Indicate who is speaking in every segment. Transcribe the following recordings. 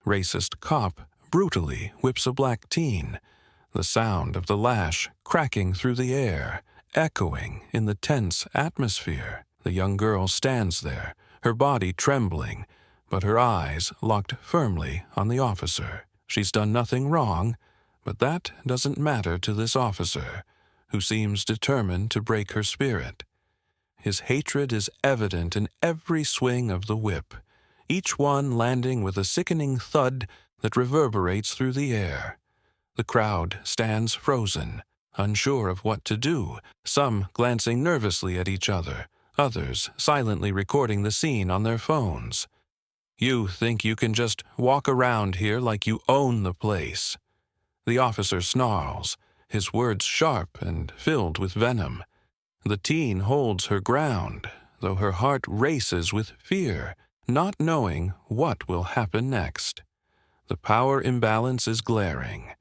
Speaker 1: Racist cop brutally whips a black teen, the sound of the lash cracking through the air, echoing in the tense atmosphere. The young girl stands there, her body trembling, but her eyes locked firmly on the officer. She's done nothing wrong, but that doesn't matter to this officer, who seems determined to break her spirit. His hatred is evident in every swing of the whip, each one landing with a sickening thud that reverberates through the air. The crowd stands frozen, unsure of what to do, some glancing nervously at each other, others silently recording the scene on their phones. You think you can just walk around here like you own the place. The officer snarls, his words sharp and filled with venom. The teen holds her ground, though her heart races with fear, not knowing what will happen next. The power imbalance is glaring.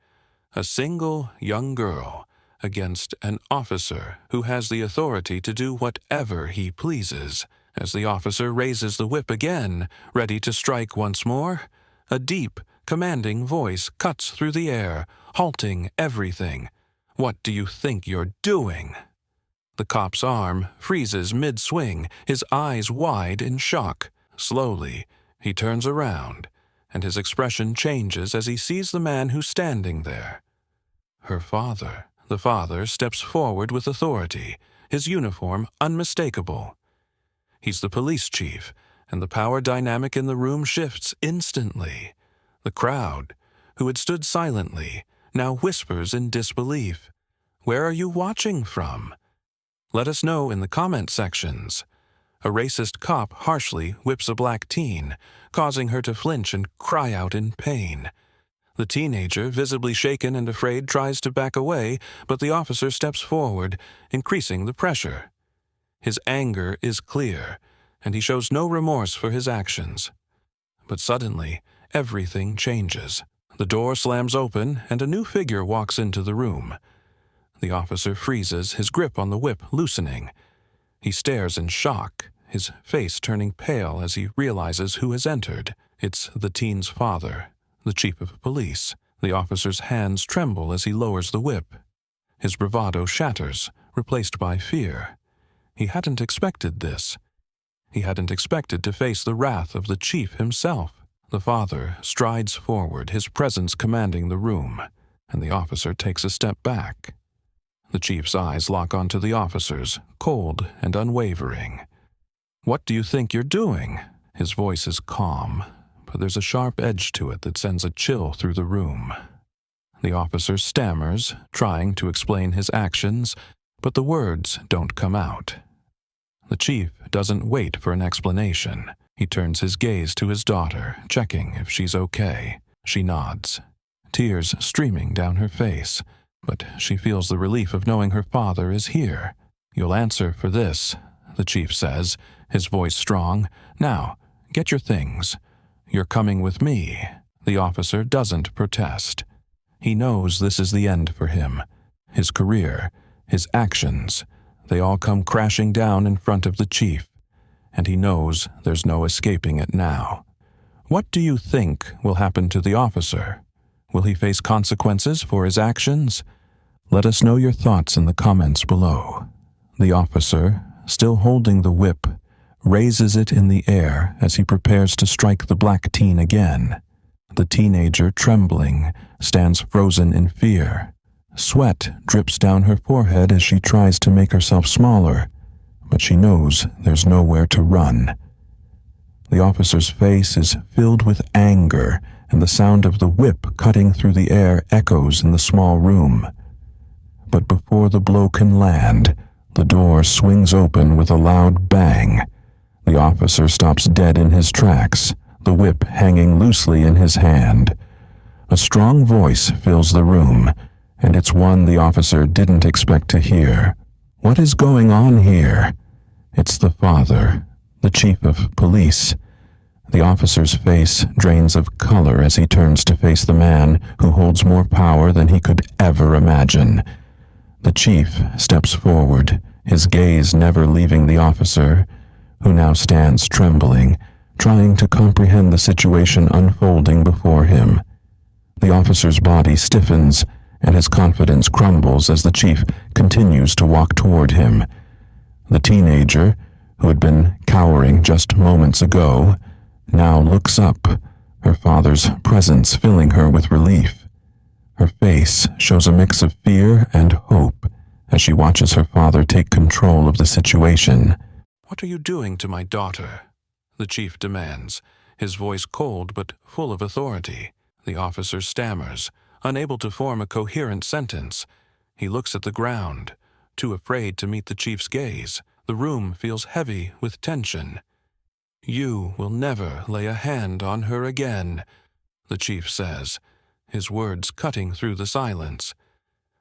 Speaker 1: A single young girl against an officer who has the authority to do whatever he pleases. As the officer raises the whip again, ready to strike once more, a deep, commanding voice cuts through the air, halting everything. "What do you think you're doing?" The cop's arm freezes mid-swing, his eyes wide in shock. Slowly, he turns around, and his expression changes as he sees the man who's standing there. Her father. The father steps forward with authority, his uniform unmistakable. He's the police chief, and the power dynamic in the room shifts instantly. The crowd, who had stood silently, now whispers in disbelief. Where are you watching from? Let us know in the comment sections. A racist cop harshly whips a black teen, causing her to flinch and cry out in pain. The teenager, visibly shaken and afraid, tries to back away, but the officer steps forward, increasing the pressure. His anger is clear, and he shows no remorse for his actions. But suddenly, everything changes. The door slams open, and a new figure walks into the room. The officer freezes, his grip on the whip loosening. He stares in shock, his face turning pale as he realizes who has entered. It's the teen's father, the chief of police. The officer's hands tremble as he lowers the whip. His bravado shatters, replaced by fear. He hadn't expected this. He hadn't expected to face the wrath of the chief himself. The father strides forward, his presence commanding the room, and the officer takes a step back. The chief's eyes lock onto the officer's, cold and unwavering. "What do you think you're doing?" His voice is calm, but there's a sharp edge to it that sends a chill through the room. The officer stammers, trying to explain his actions, but the words don't come out. The chief doesn't wait for an explanation. He turns his gaze to his daughter, checking if she's okay. She nods, tears streaming down her face, but she feels the relief of knowing her father is here. "You'll answer for this," the chief says, his voice strong. "Now, get your things. You're coming with me." The officer doesn't protest. He knows this is the end for him. His career, his actions, they all come crashing down in front of the chief, and he knows there's no escaping it now. What do you think will happen to the officer? Will he face consequences for his actions? Let us know your thoughts in the comments below. The officer, still holding the whip, raises it in the air as he prepares to strike the black teen again. The teenager, trembling, stands frozen in fear. Sweat drips down her forehead as she tries to make herself smaller, but she knows there's nowhere to run. The officer's face is filled with anger, and the sound of the whip cutting through the air echoes in the small room. But before the blow can land, the door swings open with a loud bang. The officer stops dead in his tracks, the whip hanging loosely in his hand. A strong voice fills the room, and it's one the officer didn't expect to hear. What is going on here? It's the father, the chief of police. The officer's face drains of color as he turns to face the man who holds more power than he could ever imagine. The chief steps forward, his gaze never leaving the officer, who now stands trembling, trying to comprehend the situation unfolding before him. The officer's body stiffens, and his confidence crumbles as the chief continues to walk toward him. The teenager, who had been cowering just moments ago, now looks up, her father's presence filling her with relief. Her face shows a mix of fear and hope as she watches her father take control of the situation. "What are you doing to my daughter?" the chief demands, his voice cold but full of authority. The officer stammers, unable to form a coherent sentence. He looks at the ground, too afraid to meet the chief's gaze. The room feels heavy with tension. "You will never lay a hand on her again," the chief says, his words cutting through the silence.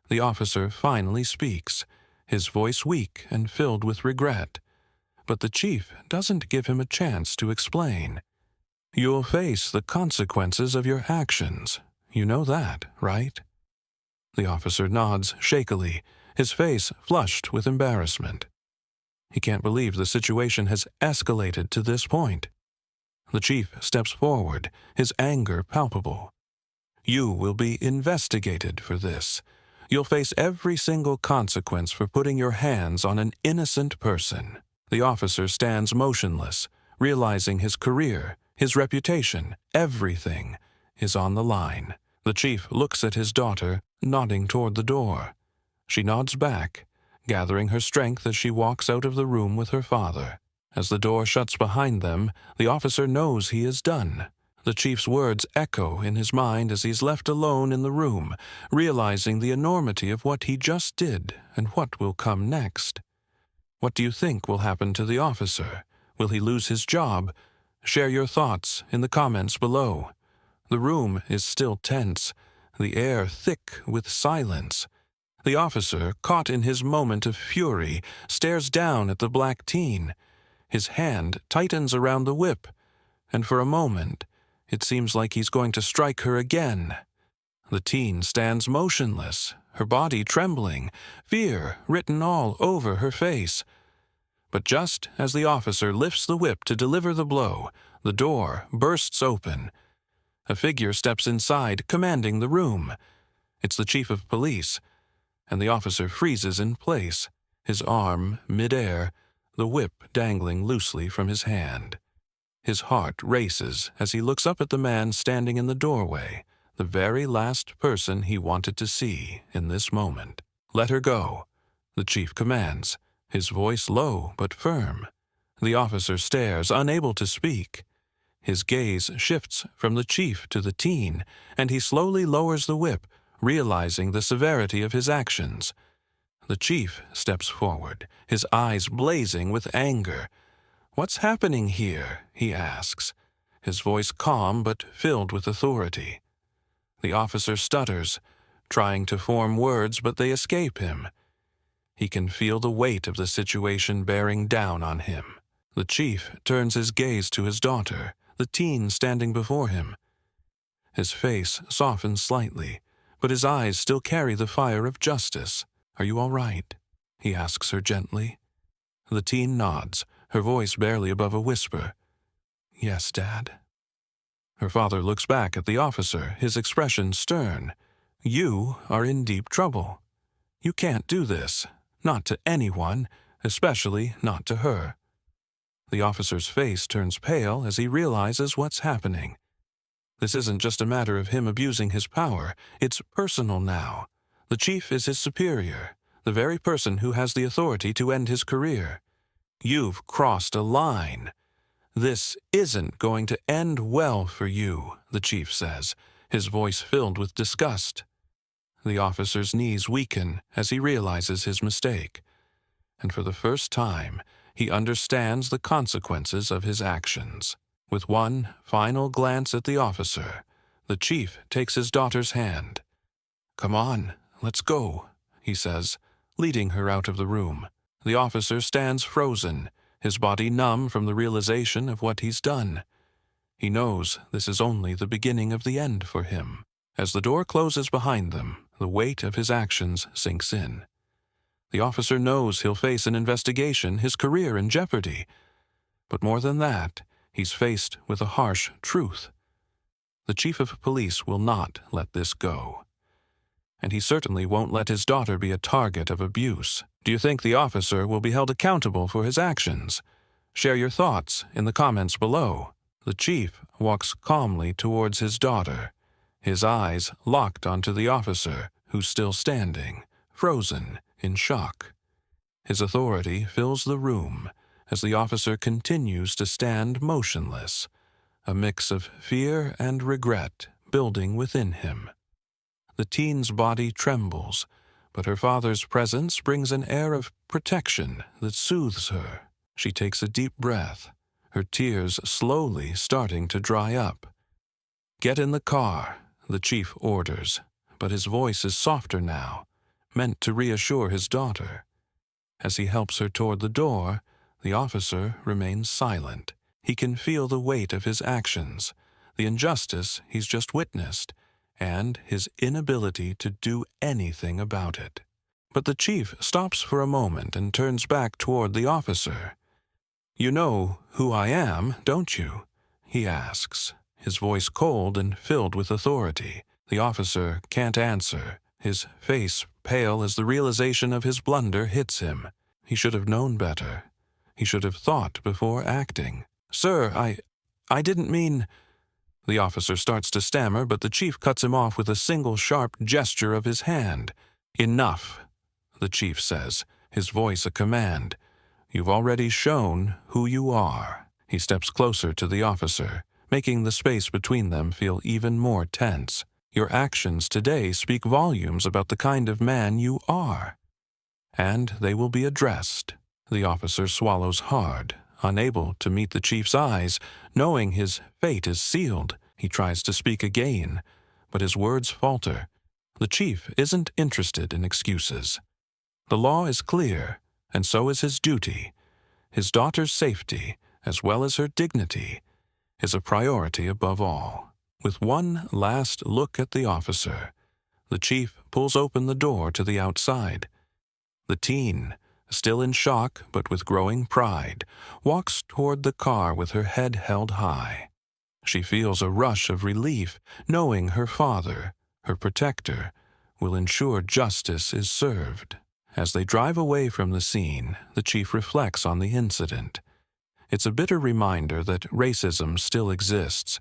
Speaker 1: The officer finally speaks, his voice weak and filled with regret. But the chief doesn't give him a chance to explain. "You'll face the consequences of your actions. You know that, right?" The officer nods shakily, his face flushed with embarrassment. He can't believe the situation has escalated to this point. The chief steps forward, his anger palpable. "You will be investigated for this. You'll face every single consequence for putting your hands on an innocent person." The officer stands motionless, realizing his career, his reputation, everything is on the line. The chief looks at his daughter, nodding toward the door. She nods back, gathering her strength as she walks out of the room with her father. As the door shuts behind them, the officer knows he is done. The chief's words echo in his mind as he's left alone in the room, realizing the enormity of what he just did and what will come next. What do you think will happen to the officer? Will he lose his job? Share your thoughts in the comments below. The room is still tense, the air thick with silence. The officer, caught in his moment of fury, stares down at the black teen. His hand tightens around the whip, and for a moment, it seems like he's going to strike her again. The teen stands motionless, her body trembling, fear written all over her face. But just as the officer lifts the whip to deliver the blow, the door bursts open. A figure steps inside, commanding the room. It's the chief of police, and the officer freezes in place, his arm midair, the whip dangling loosely from his hand. His heart races as he looks up at the man standing in the doorway, the very last person he wanted to see in this moment. "Let her go," the chief commands, his voice low but firm. The officer stares, unable to speak. His gaze shifts from the chief to the teen, and he slowly lowers the whip, realizing the severity of his actions. The chief steps forward, his eyes blazing with anger. "What's happening here?" he asks, his voice calm but filled with authority. The officer stutters, trying to form words, but they escape him. He can feel the weight of the situation bearing down on him. The chief turns his gaze to his daughter, the teen standing before him. His face softens slightly, but his eyes still carry the fire of justice. "Are you all right?" he asks her gently. The teen nods, her voice barely above a whisper. "Yes, Dad." Her father looks back at the officer, his expression stern. "You are in deep trouble. You can't do this, not to anyone, especially not to her." The officer's face turns pale as he realizes what's happening. This isn't just a matter of him abusing his power, it's personal now. The chief is his superior, the very person who has the authority to end his career. "You've crossed a line. This isn't going to end well for you," the chief says, his voice filled with disgust. The officer's knees weaken as he realizes his mistake, and for the first time, he understands the consequences of his actions. With one final glance at the officer, the chief takes his daughter's hand. "Come on, let's go," he says, leading her out of the room. The officer stands frozen, his body numb from the realization of what he's done. He knows this is only the beginning of the end for him. As the door closes behind them, the weight of his actions sinks in. The officer knows he'll face an investigation, his career in jeopardy. But more than that, He's faced with a harsh truth. The chief of police will not let this go. And he certainly won't let his daughter be a target of abuse. Do you think the officer will be held accountable for his actions? Share your thoughts in the comments below. The chief walks calmly towards his daughter, his eyes locked onto the officer, who's still standing, frozen in shock. His authority fills the room as the officer continues to stand motionless, a mix of fear and regret building within him. The teen's body trembles, but her father's presence brings an air of protection that soothes her. She takes a deep breath, her tears slowly starting to dry up. "Get in the car," the chief orders, but his voice is softer now, meant to reassure his daughter. As he helps her toward the door, the officer remains silent. He can feel the weight of his actions, the injustice he's just witnessed, and his inability to do anything about it. But the chief stops for a moment and turns back toward the officer. "You know who I am, don't you?" he asks, his voice cold and filled with authority. The officer can't answer, his face pale as the realization of his blunder hits him. He should have known better. He should have thought before acting. "Sir, I didn't mean—" The officer starts to stammer, but the chief cuts him off with a single sharp gesture of his hand. "Enough," the chief says, his voice a command. "You've already shown who you are." He steps closer to the officer, making the space between them feel even more tense. "Your actions today speak volumes about the kind of man you are, and they will be addressed." The officer swallows hard, unable to meet the chief's eyes, knowing his fate is sealed. He tries to speak again, but his words falter. The chief isn't interested in excuses. The law is clear, and so is his duty. His daughter's safety, as well as her dignity, is a priority above all. With one last look at the officer, the chief pulls open the door to the outside. The teen, still in shock but with growing pride, walks toward the car with her head held high. She feels a rush of relief, knowing her father, her protector, will ensure justice is served. As they drive away from the scene, the chief reflects on the incident. It's a bitter reminder that racism still exists,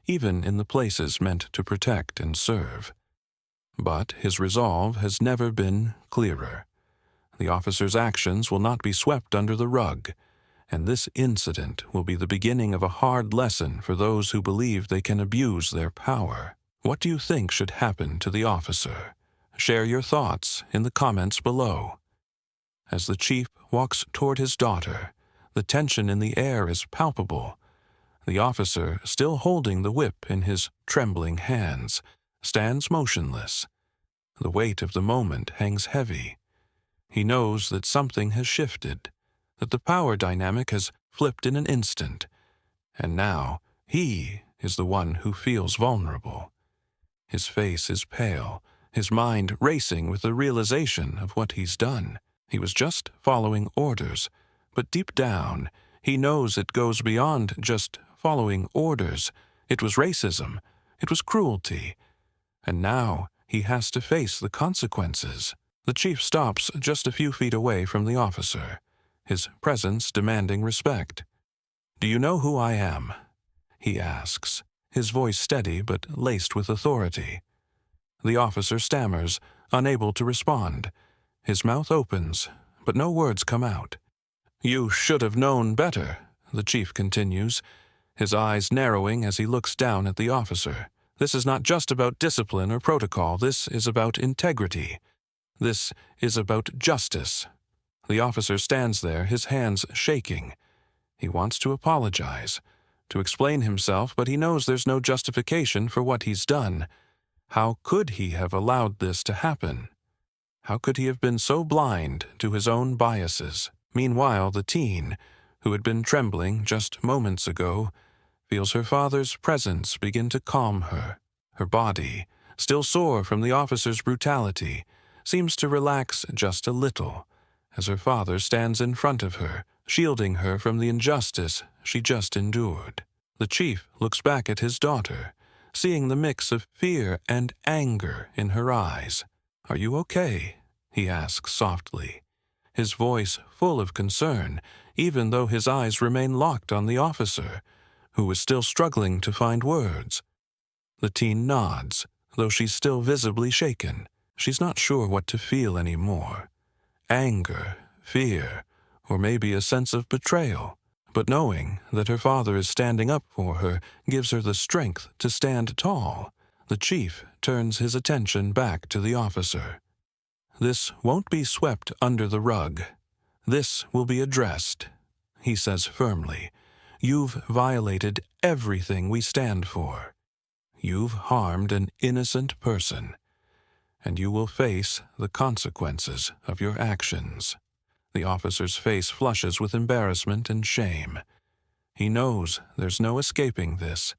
Speaker 1: even in the places meant to protect and serve. But his resolve has never been clearer. The officer's actions will not be swept under the rug, and this incident will be the beginning of a hard lesson for those who believe they can abuse their power. What do you think should happen to the officer? Share your thoughts in the comments below. As the chief walks toward his daughter, the tension in the air is palpable. The officer, still holding the whip in his trembling hands, stands motionless. The weight of the moment hangs heavy. He knows that something has shifted, that the power dynamic has flipped in an instant, and now he is the one who feels vulnerable. His face is pale, his mind racing with the realization of what he's done. He was just following orders, but deep down, he knows it goes beyond just following orders. It was racism, it was cruelty, and now he has to face the consequences. The chief stops just a few feet away from the officer, his presence demanding respect. "Do you know who I am?" he asks, his voice steady but laced with authority. The officer stammers, unable to respond. His mouth opens, but no words come out. "You should have known better," the chief continues, his eyes narrowing as he looks down at the officer. "This is not just about discipline or protocol. This is about integrity. This is about justice." The officer stands there, his hands shaking. He wants to apologize, to explain himself, but he knows there's no justification for what he's done. How could he have allowed this to happen? How could he have been so blind to his own biases? Meanwhile, the teen, who had been trembling just moments ago, feels her father's presence begin to calm her. Her body, still sore from the officer's brutality, seems to relax just a little, as her father stands in front of her, shielding her from the injustice she just endured. The chief looks back at his daughter, seeing the mix of fear and anger in her eyes. "Are you okay?" he asks softly, his voice full of concern, even though his eyes remain locked on the officer, who is still struggling to find words. The teen nods, though she's still visibly shaken. She's not sure what to feel anymore. Anger, fear, or maybe a sense of betrayal. But knowing that her father is standing up for her gives her the strength to stand tall. The chief turns his attention back to the officer. "This won't be swept under the rug. This will be addressed," he says firmly. "You've violated everything we stand for. You've harmed an innocent person, and you will face the consequences of your actions." The officer's face flushes with embarrassment and shame. He knows there's no escaping this.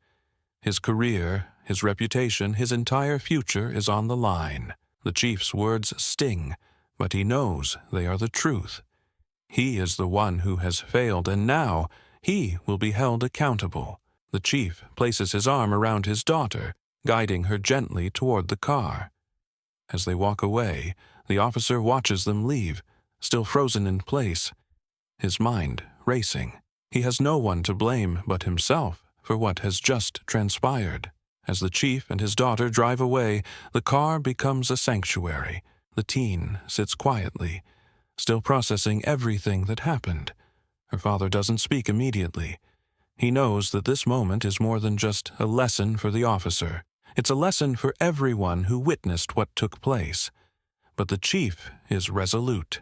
Speaker 1: His career, his reputation, his entire future is on the line. The chief's words sting, but he knows they are the truth. He is the one who has failed, and now he will be held accountable. The chief places his arm around his daughter, guiding her gently toward the car. As they walk away, the officer watches them leave, still frozen in place, his mind racing. He has no one to blame but himself for what has just transpired. As the chief and his daughter drive away, the car becomes a sanctuary. The teen sits quietly, still processing everything that happened. Her father doesn't speak immediately. He knows that this moment is more than just a lesson for the officer. It's a lesson for everyone who witnessed what took place. But the chief is resolute.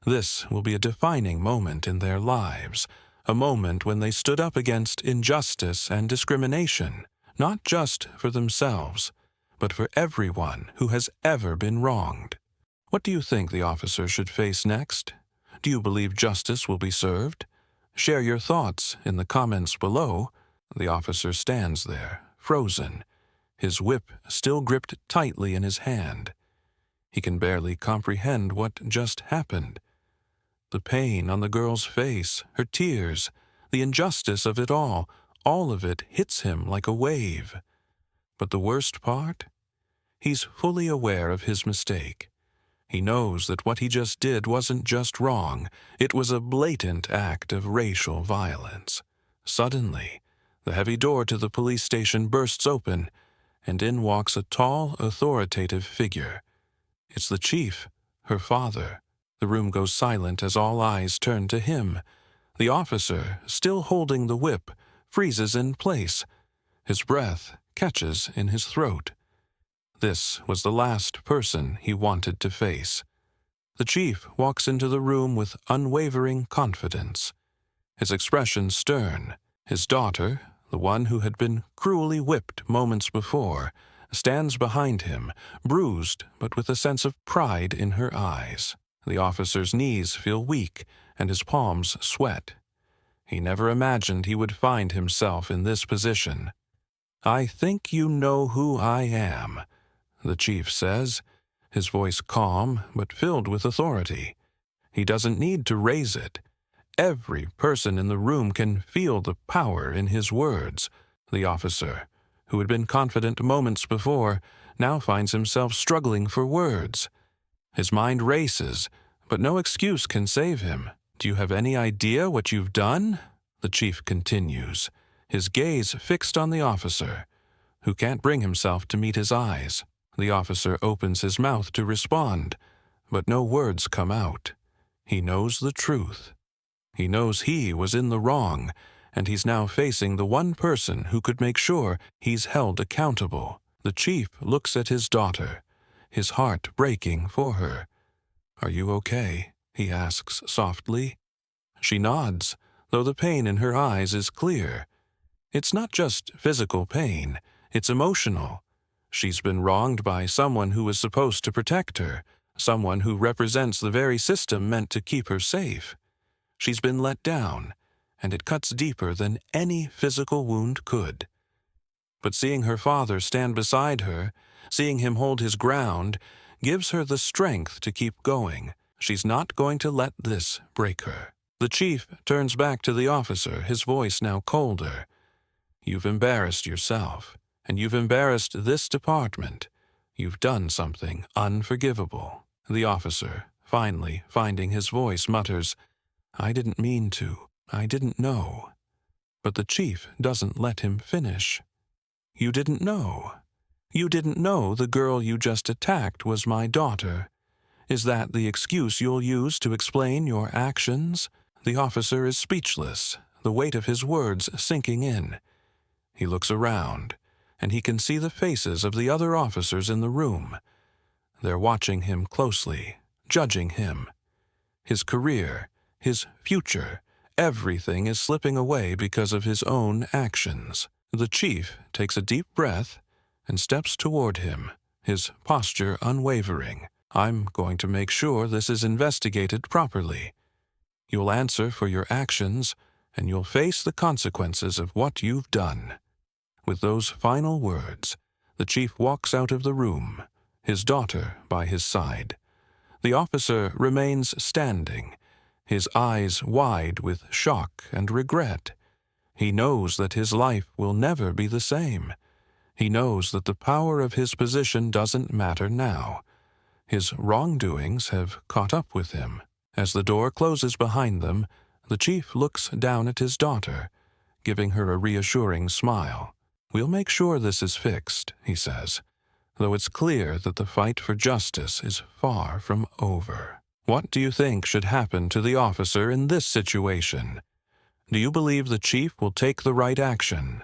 Speaker 1: This will be a defining moment in their lives, a moment when they stood up against injustice and discrimination, not just for themselves, but for everyone who has ever been wronged. What do you think the officer should face next? Do you believe justice will be served? Share your thoughts in the comments below. The officer stands there, frozen, his whip still gripped tightly in his hand. He can barely comprehend what just happened. The pain on the girl's face, her tears, the injustice of it all of it hits him like a wave. But the worst part? He's fully aware of his mistake. He knows that what he just did wasn't just wrong, it was a blatant act of racial violence. Suddenly, the heavy door to the police station bursts open, and in walks a tall, authoritative figure. It's the chief, her father. The room goes silent as all eyes turn to him. The officer, still holding the whip, freezes in place. His breath catches in his throat. This was the last person he wanted to face. The chief walks into the room with unwavering confidence, his expression stern. His daughter, the one who had been cruelly whipped moments before, stands behind him, bruised but with a sense of pride in her eyes. The officer's knees feel weak and his palms sweat. He never imagined he would find himself in this position. "I think you know who I am," the chief says, his voice calm but filled with authority. He doesn't need to raise it. Every person in the room can feel the power in his words. The officer, who had been confident moments before, now finds himself struggling for words. His mind races, but no excuse can save him. "Do you have any idea what you've done?" the chief continues, his gaze fixed on the officer, who can't bring himself to meet his eyes. The officer opens his mouth to respond, but no words come out. He knows the truth. He knows he was in the wrong, and he's now facing the one person who could make sure he's held accountable. The chief looks at his daughter, his heart breaking for her. "Are you okay?" he asks softly. She nods, though the pain in her eyes is clear. It's not just physical pain, it's emotional. She's been wronged by someone who was supposed to protect her, someone who represents the very system meant to keep her safe. She's been let down, and it cuts deeper than any physical wound could. But seeing her father stand beside her, seeing him hold his ground, gives her the strength to keep going. She's not going to let this break her. The chief turns back to the officer, his voice now colder. You've embarrassed yourself, and you've embarrassed this department. You've done something unforgivable. The officer, finally finding his voice, mutters, I didn't mean to. I didn't know. But the chief doesn't let him finish. You didn't know. You didn't know the girl you just attacked was my daughter. Is that the excuse you'll use to explain your actions? The officer is speechless, the weight of his words sinking in. He looks around, and he can see the faces of the other officers in the room. They're watching him closely, judging him. His career, his future, everything is slipping away because of his own actions. The chief takes a deep breath and steps toward him, his posture unwavering. I'm going to make sure this is investigated properly. You'll answer for your actions, and you'll face the consequences of what you've done. With those final words, the chief walks out of the room, his daughter by his side. The officer remains standing, his eyes wide with shock and regret. He knows that his life will never be the same. He knows that the power of his position doesn't matter now. His wrongdoings have caught up with him. As the door closes behind them, the chief looks down at his daughter, giving her a reassuring smile. We'll make sure this is fixed, he says, though it's clear that the fight for justice is far from over. What do you think should happen to the officer in this situation? Do you believe the chief will take the right action?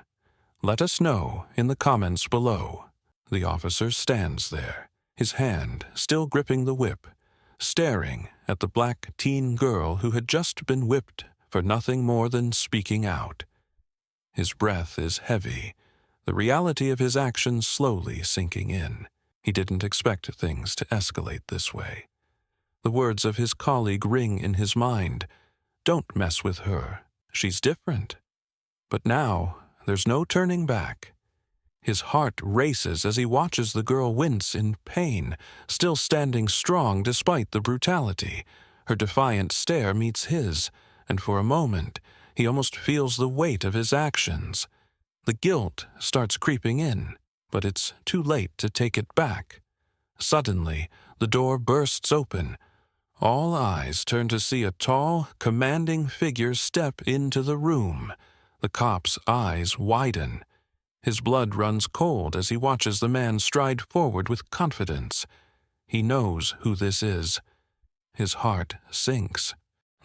Speaker 1: Let us know in the comments below. The officer stands there, his hand still gripping the whip, staring at the black teen girl who had just been whipped for nothing more than speaking out. His breath is heavy, the reality of his actions slowly sinking in. He didn't expect things to escalate this way. The words of his colleague ring in his mind. Don't mess with her. She's different. But now, there's no turning back. His heart races as he watches the girl wince in pain, still standing strong despite the brutality. Her defiant stare meets his, and for a moment, he almost feels the weight of his actions. The guilt starts creeping in, but it's too late to take it back. Suddenly, the door bursts open. All eyes turn to see a tall, commanding figure step into the room. The cop's eyes widen. His blood runs cold as he watches the man stride forward with confidence. He knows who this is. His heart sinks.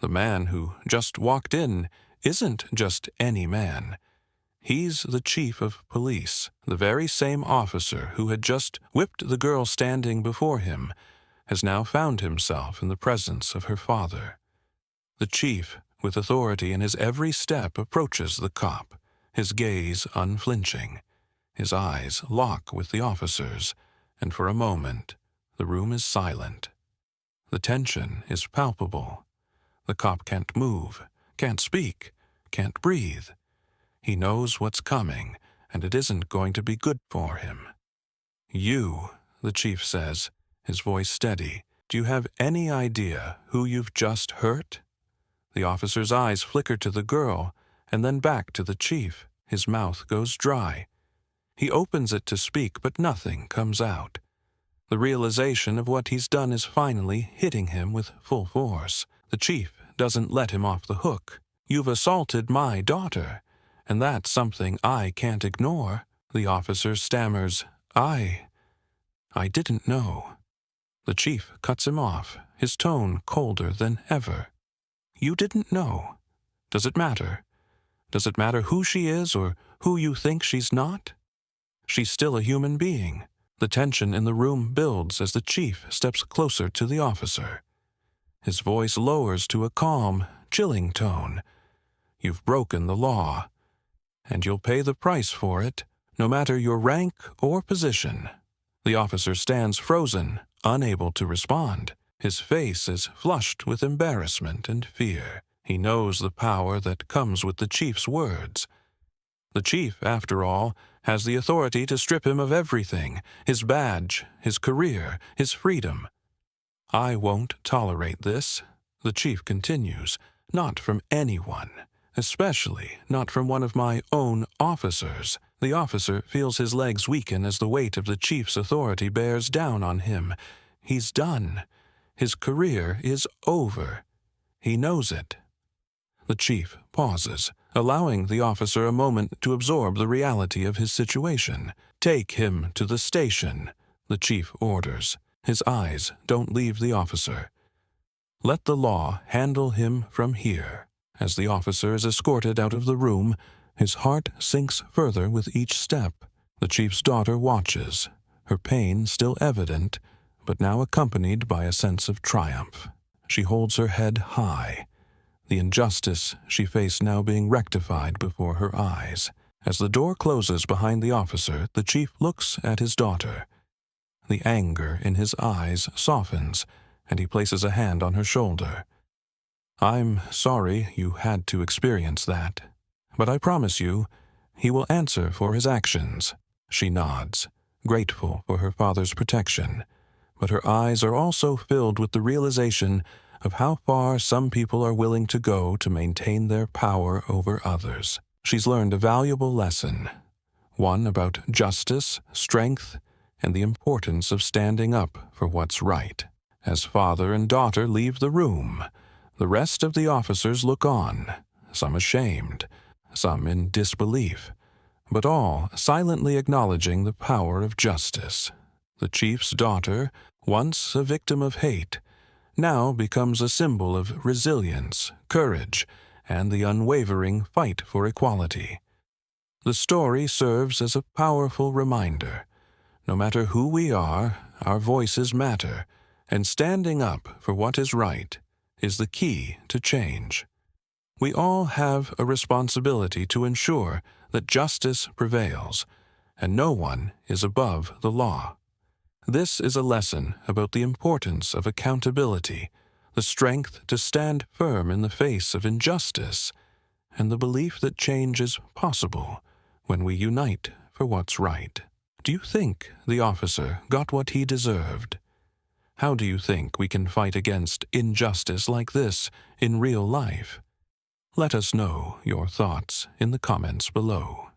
Speaker 1: The man who just walked in isn't just any man. He's the chief of police, the very same officer who had just whipped the girl standing before him, has now found himself in the presence of her father. The chief, with authority in his every step, approaches the cop, his gaze unflinching. His eyes lock with the officer's, and for a moment, the room is silent. The tension is palpable. The cop can't move, can't speak, can't breathe. He knows what's coming, and it isn't going to be good for him. You, the chief says, his voice steady, do you have any idea who you've just hurt? The officer's eyes flicker to the girl, and then back to the chief. His mouth goes dry. He opens it to speak, but nothing comes out. The realization of what he's done is finally hitting him with full force. The chief doesn't let him off the hook. You've assaulted my daughter, and that's something I can't ignore. The officer stammers, I didn't know. The chief cuts him off, his tone colder than ever. You didn't know. Does it matter? Does it matter who she is or who you think she's not? She's still a human being. The tension in the room builds as the chief steps closer to the officer. His voice lowers to a calm, chilling tone. You've broken the law, and you'll pay the price for it, no matter your rank or position. The officer stands frozen, unable to respond. His face is flushed with embarrassment and fear. He knows the power that comes with the chief's words. The chief, after all, has the authority to strip him of everything, his badge, his career, his freedom. I won't tolerate this, the chief continues, not from anyone, especially not from one of my own officers. The officer feels his legs weaken as the weight of the chief's authority bears down on him. He's done. His career is over. He knows it. The chief pauses, allowing the officer a moment to absorb the reality of his situation. Take him to the station, the chief orders. His eyes don't leave the officer. Let the law handle him from here. As the officer is escorted out of the room, his heart sinks further with each step. The chief's daughter watches, her pain still evident, but now accompanied by a sense of triumph. She holds her head high, the injustice she faced now being rectified before her eyes. As the door closes behind the officer, the chief looks at his daughter. The anger in his eyes softens, and he places a hand on her shoulder. I'm sorry you had to experience that, but I promise you, he will answer for his actions. She nods, grateful for her father's protection, but her eyes are also filled with the realization of how far some people are willing to go to maintain their power over others. She's learned a valuable lesson, one about justice, strength, and the importance of standing up for what's right. As father and daughter leave the room, the rest of the officers look on, some ashamed, some in disbelief, but all silently acknowledging the power of justice. The chief's daughter, once a victim of hate, now becomes a symbol of resilience, courage, and the unwavering fight for equality. The story serves as a powerful reminder. No matter who we are, our voices matter, and standing up for what is right is the key to change. We all have a responsibility to ensure that justice prevails, and no one is above the law. This is a lesson about the importance of accountability, the strength to stand firm in the face of injustice, and the belief that change is possible when we unite for what's right. Do you think the officer got what he deserved? How do you think we can fight against injustice like this in real life? Let us know your thoughts in the comments below.